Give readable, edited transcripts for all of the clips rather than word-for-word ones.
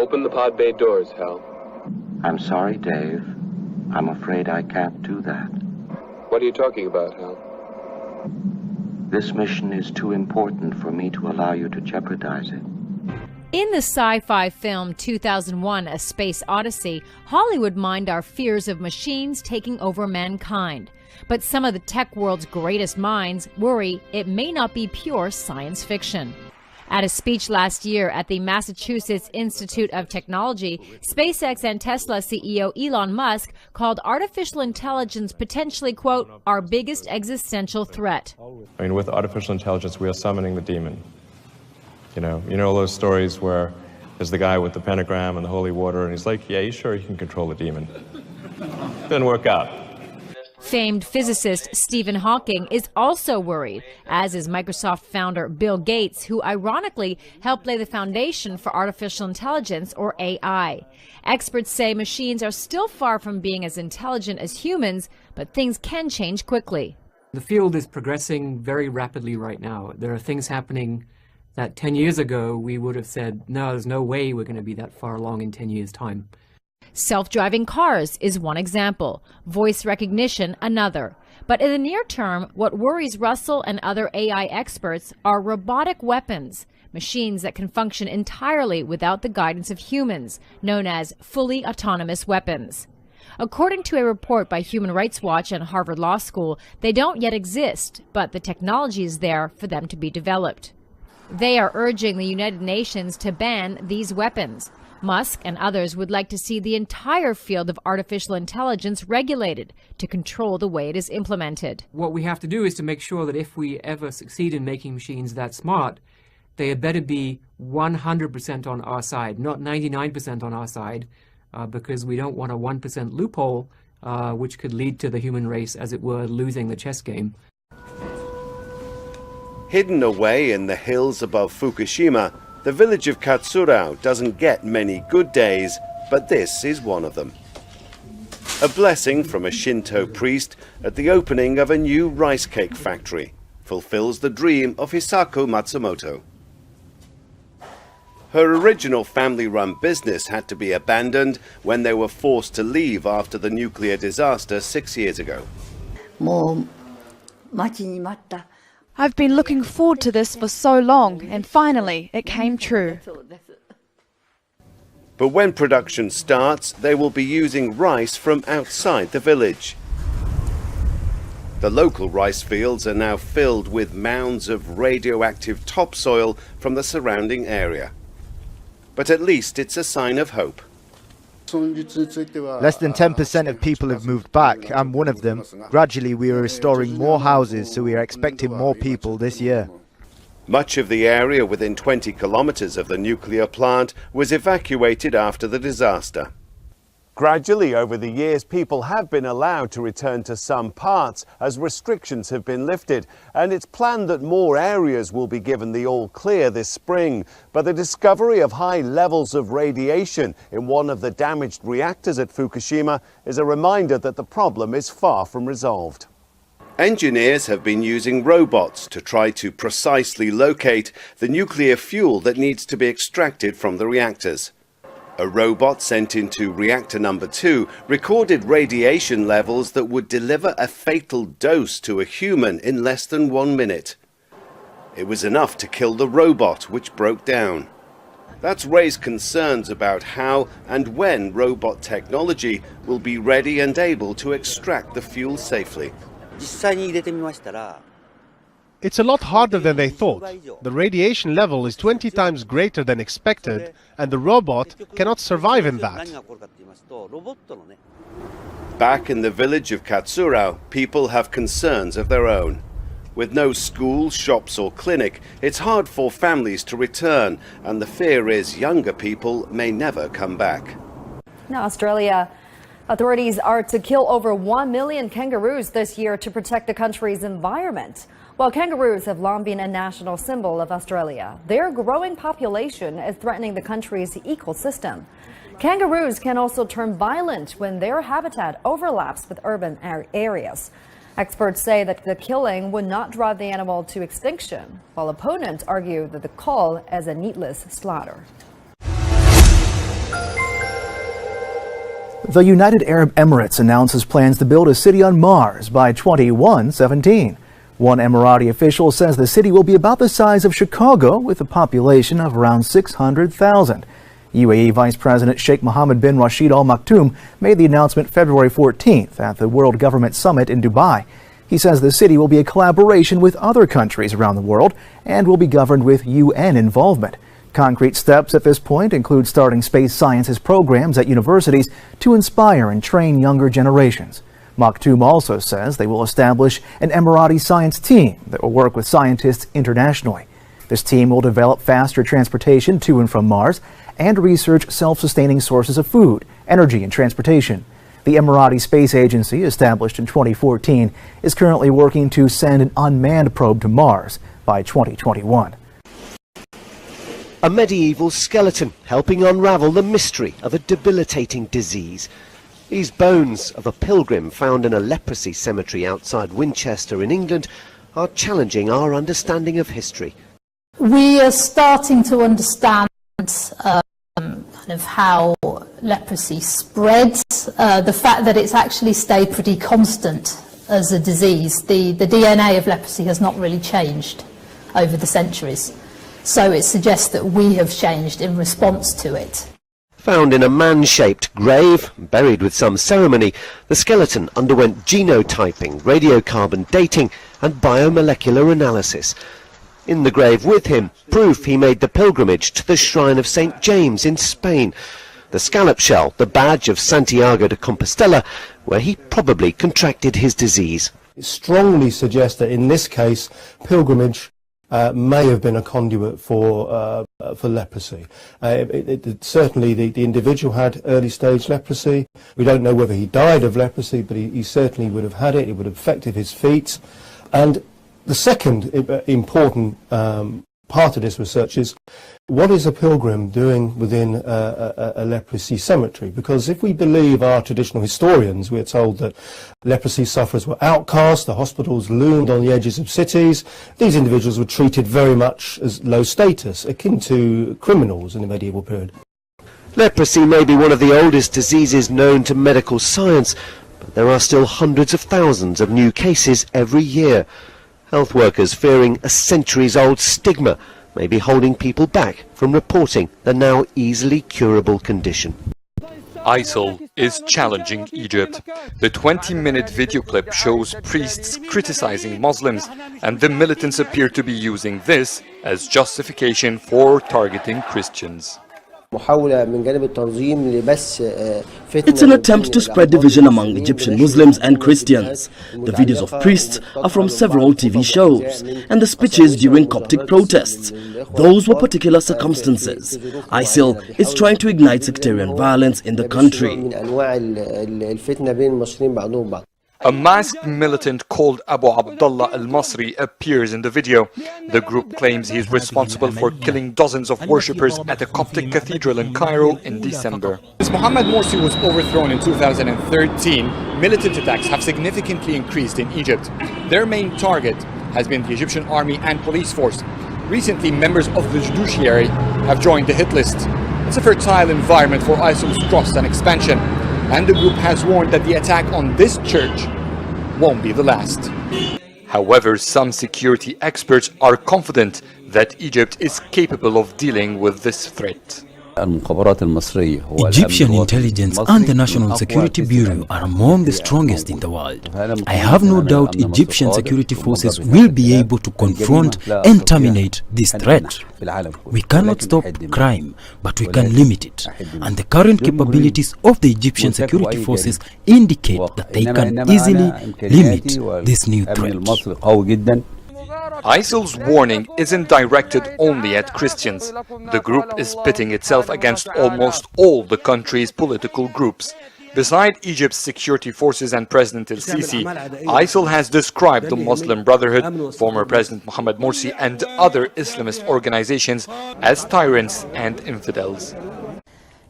Open the pod bay doors, Hal. I'm sorry, Dave. I'm afraid I can't do that. What are you talking about, Hal? This mission is too important for me to allow you to jeopardize it. In the sci-fi film 2001: A Space Odyssey, Hollywood mined our fears of machines taking over mankind. But some of the tech world's greatest minds worry it may not be pure science fiction. At a speech last year at the Massachusetts Institute of Technology, SpaceX and Tesla CEO Elon Musk called artificial intelligence potentially, quote, our biggest existential threat. I mean, with artificial intelligence, we are summoning the demon. You know those stories where there's the guy with the pentagram and the holy water, and he's like, yeah, you sure you can control the demon? Didn't work out. Famed physicist Stephen Hawking is also worried, as is Microsoft founder Bill Gates, who ironically helped lay the foundation for artificial intelligence, or AI. Experts say machines are still far from being as intelligent as humans, but things can change quickly. The field is progressing very rapidly right now. There are things happening that 10 years ago we would have said, no, there's no way we're going to be that far along in 10 years' time. Self-driving cars is one example, voice recognition another. But in the near term, what worries Russell and other AI experts are robotic weapons, machines that can function entirely without the guidance of humans, known as fully autonomous weapons. According to a report by Human Rights Watch and Harvard Law School, they don't yet exist, but the technology is there for them to be developed. They are urging the United Nations to ban these weapons. Musk and others would like to see the entire field of artificial intelligence regulated to control the way it is implemented. What we have to do is to make sure that if we ever succeed in making machines that smart, they had better be 100% on our side, not 99% on our side, because we don't want a 1% loophole, which could lead to the human race, as it were, losing the chess game. Hidden away in the hills above Fukushima, the village of Katsurao doesn't get many good days, but this is one of them. A blessing from a Shinto priest at the opening of a new rice cake factory fulfills the dream of Hisako Matsumoto. Her original family-run business had to be abandoned when they were forced to leave after the nuclear disaster 6 years ago. I've been looking forward to this for so long, and finally it came true. But when production starts, they will be using rice from outside the village. The local rice fields are now filled with mounds of radioactive topsoil from the surrounding area. But at least it's a sign of hope. Less than 10% of people have moved back. I'm one of them. Gradually we are restoring more houses, so we are expecting more people this year. Much of the area within 20 kilometers of the nuclear plant was evacuated after the disaster. Gradually over the years, people have been allowed to return to some parts as restrictions have been lifted, and it's planned that more areas will be given the all clear this spring. But the discovery of high levels of radiation in one of the damaged reactors at Fukushima is a reminder that the problem is far from resolved. Engineers have been using robots to try to precisely locate the nuclear fuel that needs to be extracted from the reactors. A robot sent into reactor number 2 recorded radiation levels that would deliver a fatal dose to a human in less than 1 minute. It was enough to kill the robot, which broke down. That's raised concerns about how and when robot technology will be ready and able to extract the fuel safely. It's a lot harder than they thought. The radiation level is 20 times greater than expected, and the robot cannot survive in that. Back in the village of Katsurao, people have concerns of their own. With no school, shops or clinic, it's hard for families to return, and the fear is younger people may never come back. Now, Australia authorities are to kill over 1 million kangaroos this year to protect the country's environment. While kangaroos have long been a national symbol of Australia, their growing population is threatening the country's ecosystem. Kangaroos can also turn violent when their habitat overlaps with urban areas. Experts say that the killing would not drive the animal to extinction, while opponents argue that the call is a needless slaughter. The United Arab Emirates announces plans to build a city on Mars by 2117. One Emirati official says the city will be about the size of Chicago with a population of around 600,000. UAE Vice President Sheikh Mohammed bin Rashid Al Maktoum made the announcement February 14th at the World Government Summit in Dubai. He says the city will be a collaboration with other countries around the world and will be governed with UN involvement. Concrete steps at this point include starting space sciences programs at universities to inspire and train younger generations. Maktoum also says they will establish an Emirati science team that will work with scientists internationally. This team will develop faster transportation to and from Mars and research self-sustaining sources of food, energy, and transportation. The Emirati Space Agency, established in 2014, is currently working to send an unmanned probe to Mars by 2021. A medieval skeleton helping unravel the mystery of a debilitating disease. These bones of a pilgrim found in a leprosy cemetery outside Winchester in England are challenging our understanding of history. We are starting to understand kind of how leprosy spreads, the fact that it's actually stayed pretty constant as a disease. The DNA of leprosy has not really changed over the centuries. So it suggests that we have changed in response to it. Found in a man-shaped grave, buried with some ceremony, the skeleton underwent genotyping, radiocarbon dating and biomolecular analysis. In the grave with him, proof he made the pilgrimage to the shrine of St. James in Spain. The scallop shell, the badge of Santiago de Compostela, where he probably contracted his disease. It strongly suggests that in this case, pilgrimage may have been a conduit for leprosy. Certainly the individual had early stage leprosy. We don't know whether he died of leprosy, but he certainly would have had it. It would have affected his feet. And the second important part of this research is, what is a pilgrim doing within a leprosy cemetery? Because if we believe our traditional historians, we're told that leprosy sufferers were outcast, the hospitals loomed on the edges of cities. These individuals were treated very much as low status, akin to criminals in the medieval period. Leprosy may be one of the oldest diseases known to medical science, but there are still hundreds of thousands of new cases every year. Health workers fearing a centuries-old stigma may be holding people back from reporting the now easily curable condition. ISIL is challenging Egypt. The 20-minute video clip shows priests criticizing Muslims, and the militants appear to be using this as justification for targeting Christians. It's an attempt to spread division among Egyptian Muslims and Christians. The videos of priests are from several TV shows, and the speeches during Coptic protests. Those were particular circumstances. ISIL is trying to ignite sectarian violence in the country. A masked militant called Abu Abdullah al-Masri appears in the video. The group claims he is responsible for killing dozens of worshippers at a Coptic cathedral in Cairo in December. Since Mohammed Morsi was overthrown in 2013, militant attacks have significantly increased in Egypt. Their main target has been the Egyptian army and police force. Recently, members of the judiciary have joined the hit list. It's a fertile environment for ISIL's trust and expansion. And the group has warned that the attack on this church won't be the last. However, some security experts are confident that Egypt is capable of dealing with this threat. Egyptian intelligence and the National Security Bureau are among the strongest in the world. I have no doubt Egyptian security forces will be able to confront and terminate this threat. We cannot stop crime, but we can limit it. And the current capabilities of the Egyptian security forces indicate that they can easily limit this new threat. ISIL's warning isn't directed only at Christians. The group is pitting itself against almost all the country's political groups. Beside Egypt's security forces and President el-Sisi, ISIL has described the Muslim Brotherhood, former President Mohammed Morsi, and other Islamist organizations as tyrants and infidels.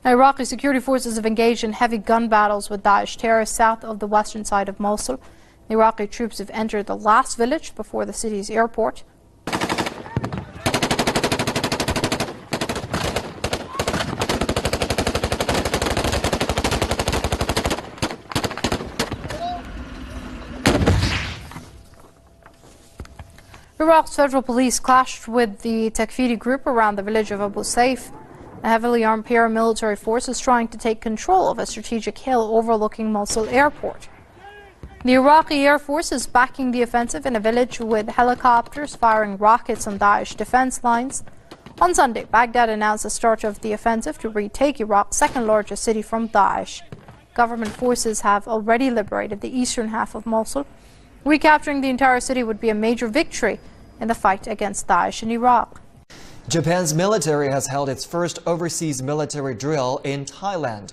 Iraqi security forces have engaged in heavy gun battles with Daesh terrorists south of the western side of Mosul. Iraqi troops have entered the last village before the city's airport. Iraq's federal police clashed with the Takfiri group around the village of Abu Saif. A heavily armed paramilitary force is trying to take control of a strategic hill overlooking Mosul airport. The Iraqi Air Force is backing the offensive in a village with helicopters firing rockets on Daesh defense lines. On Sunday, Baghdad announced the start of the offensive to retake Iraq's second largest city from Daesh. Government forces have already liberated the eastern half of Mosul. Recapturing the entire city would be a major victory in the fight against Daesh in Iraq. Japan's military has held its first overseas military drill in Thailand.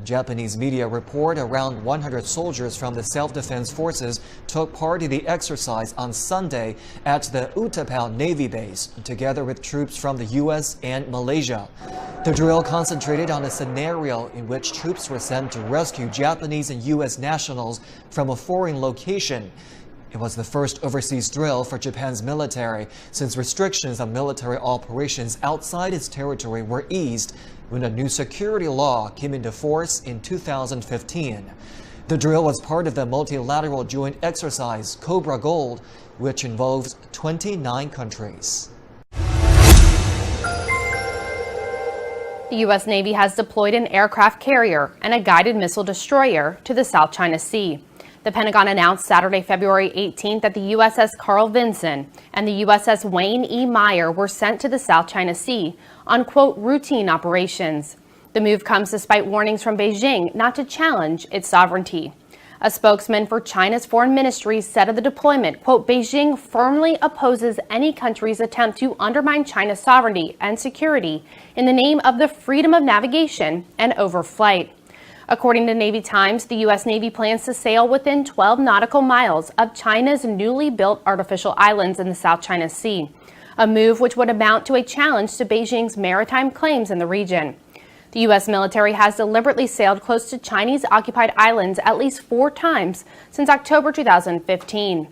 Japanese media report around 100 soldiers from the self-defense forces took part in the exercise on Sunday at the Utapao Navy base, together with troops from the U.S. and Malaysia. The drill concentrated on a scenario in which troops were sent to rescue Japanese and U.S. nationals from a foreign location. It was the first overseas drill for Japan's military since restrictions on military operations outside its territory were eased when a new security law came into force in 2015. The drill was part of the multilateral joint exercise Cobra Gold, which involves 29 countries. The U.S. Navy has deployed an aircraft carrier and a guided missile destroyer to the South China Sea. The Pentagon announced Saturday, February 18th that the USS Carl Vinson and the USS Wayne E. Meyer were sent to the South China Sea on, quote, routine operations. The move comes despite warnings from Beijing not to challenge its sovereignty. A spokesman for China's foreign ministry said of the deployment, quote, Beijing firmly opposes any country's attempt to undermine China's sovereignty and security in the name of the freedom of navigation and overflight. According to Navy Times, the U.S. Navy plans to sail within 12 nautical miles of China's newly built artificial islands in the South China Sea, a move which would amount to a challenge to Beijing's maritime claims in the region. The U.S. military has deliberately sailed close to Chinese-occupied islands at least 4 times since October 2015.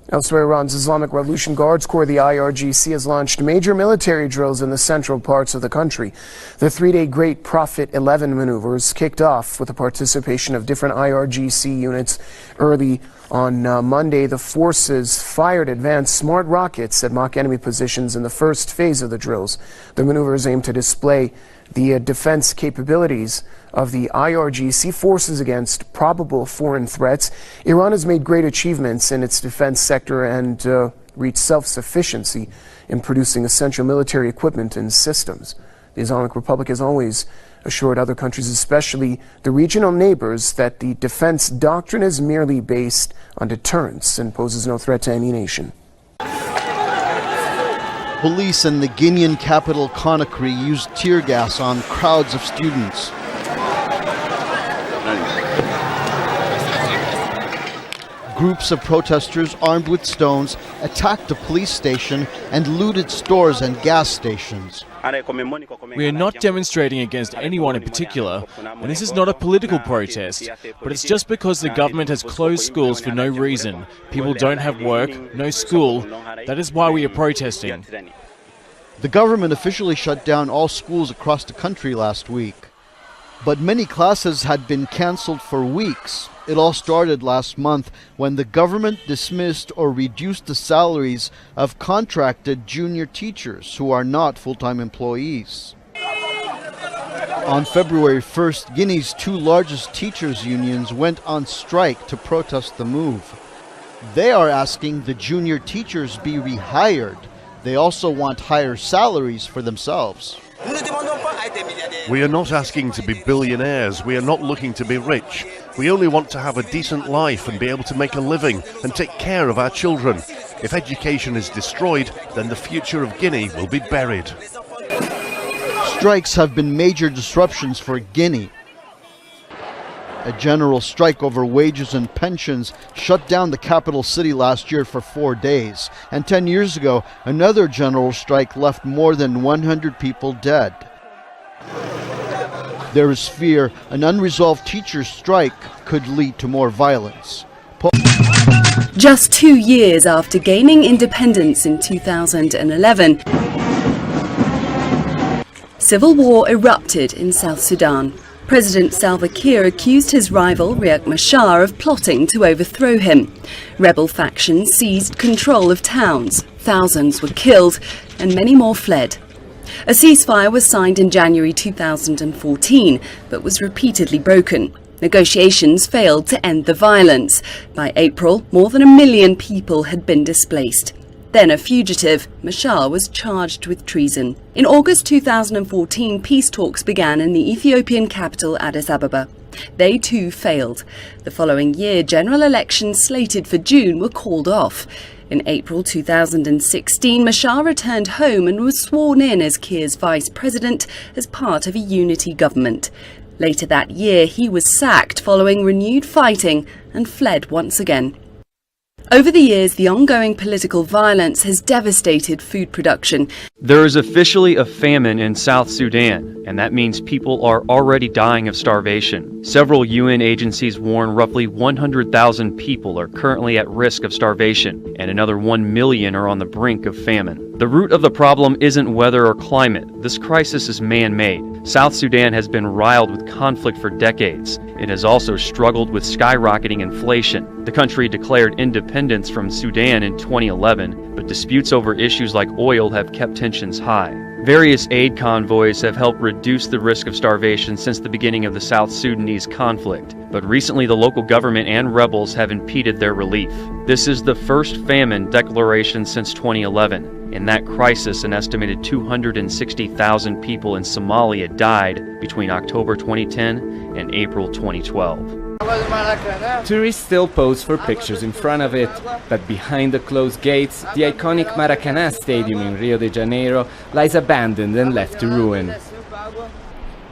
Elsewhere, Iran's Islamic Revolution Guards Corps, the IRGC, has launched major military drills in the central parts of the country. The 3-day Great Prophet 11 maneuvers kicked off with the participation of different IRGC units. Early on Monday, the forces fired advanced smart rockets at mock enemy positions in the first phase of the drills. The maneuvers aim to display the defense capabilities of the IRGC forces against probable foreign threats. Iran has made great achievements in its defense sector and reached self-sufficiency in producing essential military equipment and systems. The Islamic Republic has always assured other countries, especially the regional neighbors, that the defense doctrine is merely based on deterrence and poses no threat to any nation. Police in the Guinean capital Conakry used tear gas on crowds of students. Groups of protesters armed with stones attacked a police station and looted stores and gas stations. We are not demonstrating against anyone in particular, and this is not a political protest, but it's just because the government has closed schools for no reason. People don't have work, no school. That is why we are protesting. The government officially shut down all schools across the country last week, but many classes had been cancelled for weeks. It all started last month when the government dismissed or reduced the salaries of contracted junior teachers who are not full-time employees. On February 1st, Guinea's 2 largest teachers' unions went on strike to protest the move. They are asking the junior teachers be rehired. They also want higher salaries for themselves. We are not asking to be billionaires. We are not looking to be rich. We only want to have a decent life and be able to make a living and take care of our children. If education is destroyed, then the future of Guinea will be buried. Strikes have been major disruptions for Guinea. A general strike over wages and pensions shut down the capital city last year for 4 days. And 10 years ago, another general strike left more than 100 people dead. There is fear an unresolved teachers' strike could lead to more violence. Just 2 years after gaining independence in 2011, civil war erupted in South Sudan. President Salva Kiir accused his rival Riek Machar of plotting to overthrow him. Rebel factions seized control of towns, thousands were killed, and many more fled. A ceasefire was signed in January 2014, but was repeatedly broken. Negotiations failed to end the violence. By April, more than 1 million people had been displaced. Then a fugitive, Machar was charged with treason. In August 2014, peace talks began in the Ethiopian capital Addis Ababa. They too failed. The following year, general elections slated for June were called off. In April 2016, Machar returned home and was sworn in as Kiir's vice president as part of a unity government. Later that year, he was sacked following renewed fighting and fled once again. Over the years, the ongoing political violence has devastated food production. There is officially a famine in South Sudan, and that means people are already dying of starvation. Several UN agencies warn roughly 100,000 people are currently at risk of starvation, and another 1 million are on the brink of famine. The root of the problem isn't weather or climate. This crisis is man-made. South Sudan has been riled with conflict for decades. It has also struggled with skyrocketing inflation. The country declared independence from Sudan in 2011, but disputes over issues like oil have kept tensions high. Various aid convoys have helped reduce the risk of starvation since the beginning of the South Sudanese conflict, but recently the local government and rebels have impeded their relief. This is the first famine declaration since 2011. In that crisis, an estimated 260,000 people in Somalia died between October 2010 and April 2012. Tourists still pose for pictures in front of it, but behind the closed gates, the iconic Maracanã Stadium in Rio de Janeiro lies abandoned and left to ruin.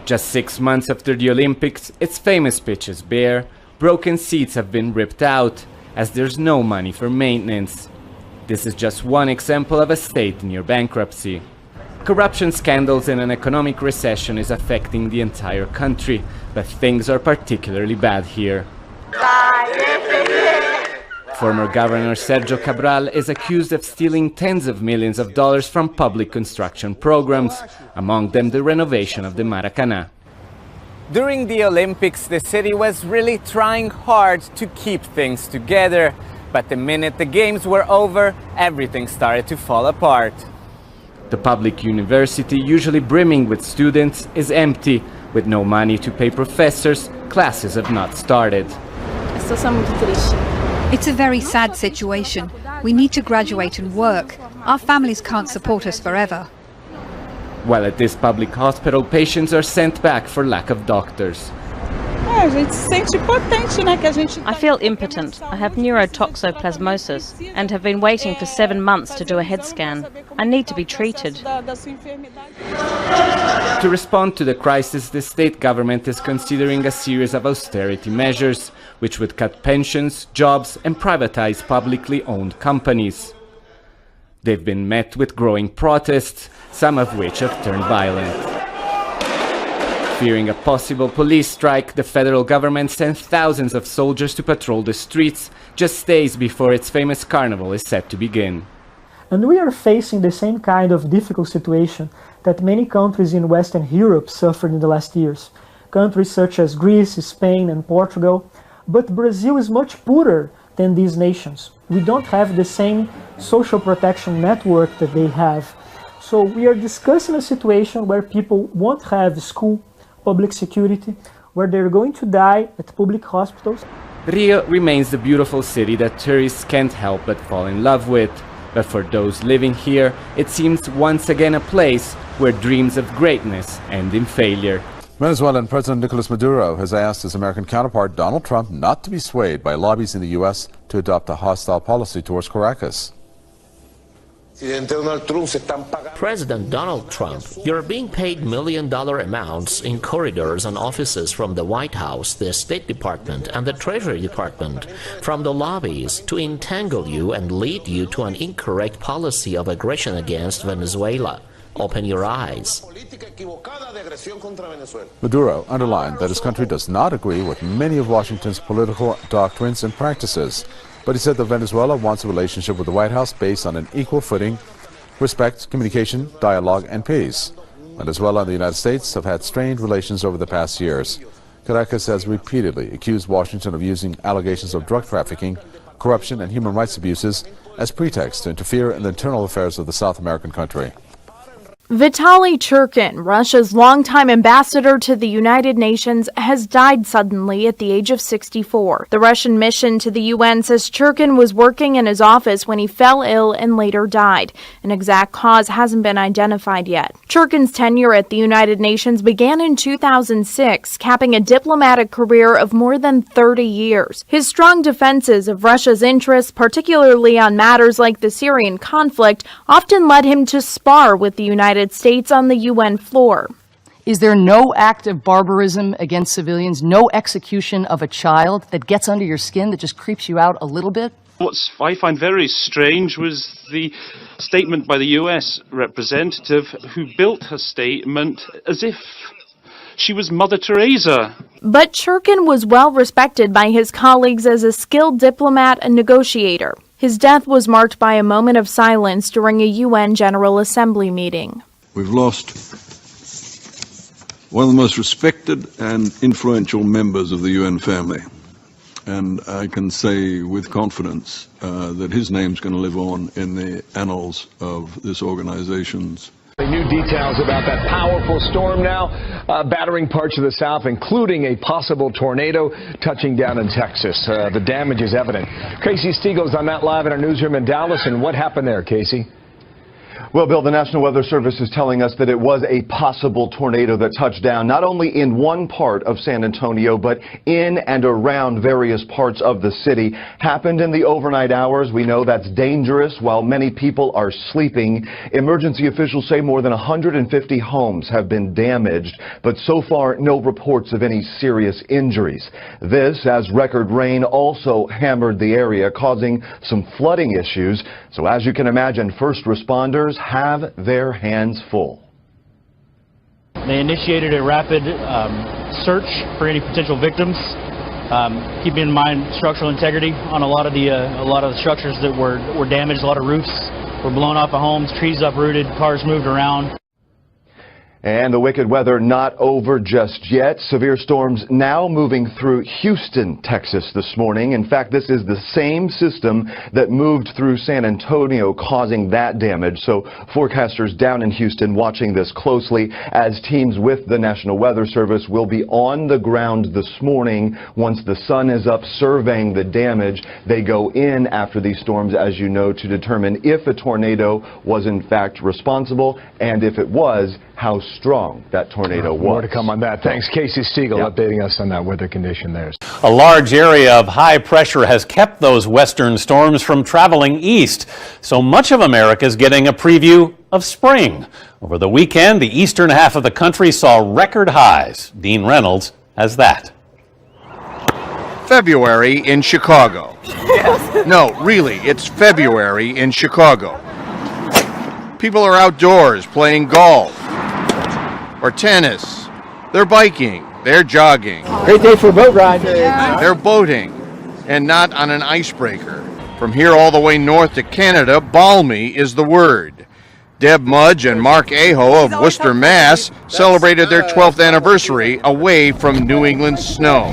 Just 6 months after the Olympics, its famous pitch is bare, broken seats have been ripped out, as there's no money for maintenance. This is just one example of a state near bankruptcy. Corruption scandals and an economic recession is affecting the entire country, but things are particularly bad here. Former Governor Sergio Cabral is accused of stealing tens of millions of dollars from public construction programs, among them the renovation of the Maracanã. During the Olympics, the city was really trying hard to keep things together, but the minute the games were over, everything started to fall apart. The public university, usually brimming with students, is empty. With no money to pay professors, classes have not started. It's a very sad situation. We need to graduate and work. Our families can't support us forever. While at this public hospital, patients are sent back for lack of doctors. I feel impotent. I have neurotoxoplasmosis and have been waiting for 7 months to do a head scan. I need to be treated. To respond to the crisis, the state government is considering a series of austerity measures, which would cut pensions, jobs, and privatize publicly owned companies. They've been met with growing protests, some of which have turned violent. Fearing a possible police strike, the federal government sent thousands of soldiers to patrol the streets just days before its famous carnival is set to begin. And we are facing the same kind of difficult situation that many countries in Western Europe suffered in the last years. Countries such as Greece, Spain, and Portugal. But Brazil is much poorer than these nations. We don't have the same social protection network that they have. So we are discussing a situation where people won't have school, public security, where they're going to die at public hospitals. Rio remains the beautiful city that tourists can't help but fall in love with. But for those living here, it seems once again a place where dreams of greatness end in failure. Venezuelan President Nicolas Maduro has asked his American counterpart Donald Trump not to be swayed by lobbies in the U.S. to adopt a hostile policy towards Caracas. President Donald Trump, you're being paid million-dollar amounts in corridors and offices from the White House, the State Department, and the Treasury Department, from the lobbies to entangle you and lead you to an incorrect policy of aggression against Venezuela. Open your eyes. Maduro underlined that his country does not agree with many of Washington's political doctrines and practices, but he said that Venezuela wants a relationship with the White House based on an equal footing, respect, communication, dialogue, and peace. Venezuela and the United States have had strained relations over the past years. Caracas has repeatedly accused Washington of using allegations of drug trafficking, corruption and human rights abuses as pretext to interfere in the internal affairs of the South American country. Vitaly Churkin, Russia's longtime ambassador to the United Nations, has died suddenly at the age of 64. The Russian mission to the UN says Churkin was working in his office when he fell ill and later died. An exact cause hasn't been identified yet. Churkin's tenure at the United Nations began in 2006, capping a diplomatic career of more than 30 years. His strong defenses of Russia's interests, particularly on matters like the Syrian conflict, often led him to spar with the United States on the UN floor. Is there no act of barbarism against civilians, no execution of a child that gets under your skin, that just creeps you out a little bit? What I find very strange was the statement by the US representative who built her statement as if she was Mother Teresa. But Churkin was well respected by his colleagues as a skilled diplomat and negotiator. His death was marked by a moment of silence during a UN General Assembly meeting. We've lost one of the most respected and influential members of the UN family. And I can say with confidence that his name's going to live on in the annals of this organization's. New details about that powerful storm now battering parts of the South, including a possible tornado touching down in Texas. The damage is evident. Casey Stiegel's on that live in our newsroom in Dallas. And what happened there, Casey? Well, Bill, the National Weather Service is telling us that it was a possible tornado that touched down not only in one part of San Antonio, but in and around various parts of the city. Happened in the overnight hours. We know that's dangerous while many people are sleeping. Emergency officials say more than 150 homes have been damaged, but so far no reports of any serious injuries. This, as record rain also hammered the area, causing some flooding issues. So as you can imagine, first responders have their hands full. They initiated a rapid search for any potential victims, keeping in mind structural integrity on a lot of the structures that were damaged. A lot of roofs were blown off of homes, trees uprooted, cars moved around. And the wicked weather not over just yet. Severe storms now moving through Houston, Texas this morning. In fact, this is the same system that moved through San Antonio, causing that damage. So forecasters down in Houston watching this closely as teams with the National Weather Service will be on the ground this morning. Once the sun is up surveying the damage, they go in after these storms, as you know, to determine if a tornado was in fact responsible, and if it was, how strong that tornado was. More to come on that. Thanks, Casey Stiegel, updating us on that weather condition there. A large area of high pressure has kept those western storms from traveling east, so much of America is getting a preview of spring. Over the weekend, the eastern half of the country saw record highs. Dean Reynolds has that. February in Chicago. No, really, it's February in Chicago. People are outdoors playing golf or tennis. They're biking. They're jogging. Great day for a boat ride. They're boating, and not on an icebreaker. From here all the way north to Canada, balmy is the word. Deb Mudge and Mark Aho of Worcester, Mass. celebrated their 12th anniversary away from New England snow.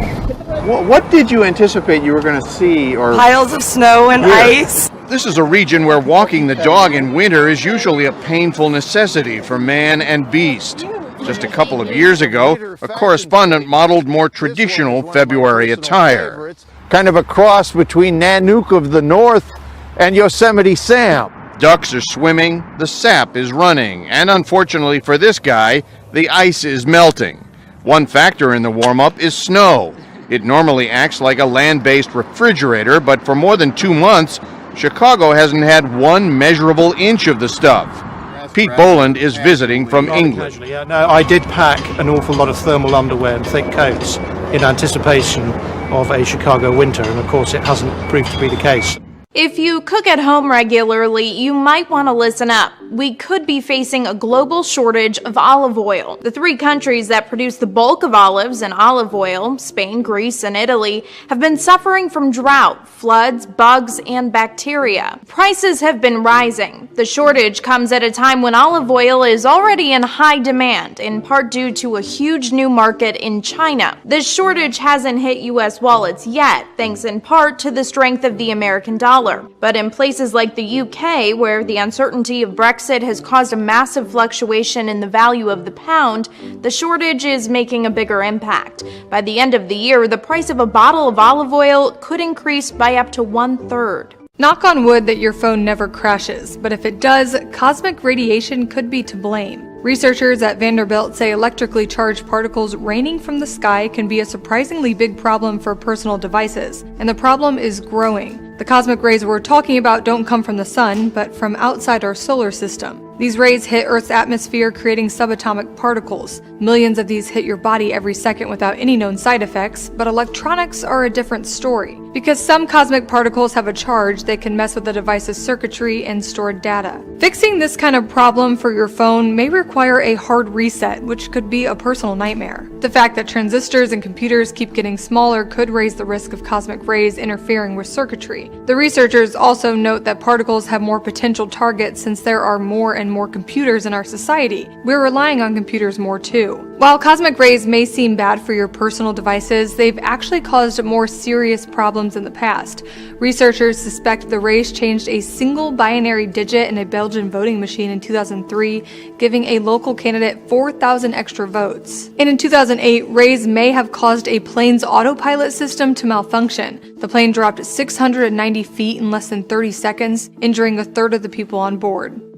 What did you anticipate you were going to see? Or piles of snow and ice. This is a region where walking the dog in winter is usually a painful necessity for man and beast. Just a couple of years ago, a correspondent modeled more traditional February attire. Kind of a cross between Nanook of the North and Yosemite Sam. Ducks are swimming, the sap is running, and unfortunately for this guy, the ice is melting. One factor in the warm-up is snow. It normally acts like a land-based refrigerator, but for more than 2 months, Chicago hasn't had one measurable inch of the stuff. Pete Boland is visiting from England. No, I did pack an awful lot of thermal underwear and thick coats in anticipation of a Chicago winter, and of course it hasn't proved to be the case. If you cook at home regularly, you might want to listen up. We could be facing a global shortage of olive oil. The three countries that produce the bulk of olives and olive oil, Spain, Greece, and Italy, have been suffering from drought, floods, bugs, and bacteria. Prices have been rising. The shortage comes at a time when olive oil is already in high demand, in part due to a huge new market in China. This shortage hasn't hit U.S. wallets yet, thanks in part to the strength of the American dollar. But in places like the UK, where the uncertainty of Brexit has caused a massive fluctuation in the value of the pound, the shortage is making a bigger impact. By the end of the year, the price of a bottle of olive oil could increase by up to 1/3. Knock on wood that your phone never crashes, but if it does, cosmic radiation could be to blame. Researchers at Vanderbilt say electrically charged particles raining from the sky can be a surprisingly big problem for personal devices, and the problem is growing. The cosmic rays we're talking about don't come from the sun, but from outside our solar system. These rays hit Earth's atmosphere, creating subatomic particles. Millions of these hit your body every second without any known side effects, but electronics are a different story. Because some cosmic particles have a charge, they can mess with the device's circuitry and stored data. Fixing this kind of problem for your phone may require a hard reset, which could be a personal nightmare. The fact that transistors and computers keep getting smaller could raise the risk of cosmic rays interfering with circuitry. The researchers also note that particles have more potential targets since there are more and more computers in our society. We're relying on computers more too. While cosmic rays may seem bad for your personal devices, they've actually caused more serious problems in the past. Researchers suspect the rays changed a single binary digit in a Belgian voting machine in 2003, giving a local candidate 4,000 extra votes. And in 2008, rays may have caused a plane's autopilot system to malfunction. The plane dropped 690 feet in less than 30 seconds, injuring a third of the people on board.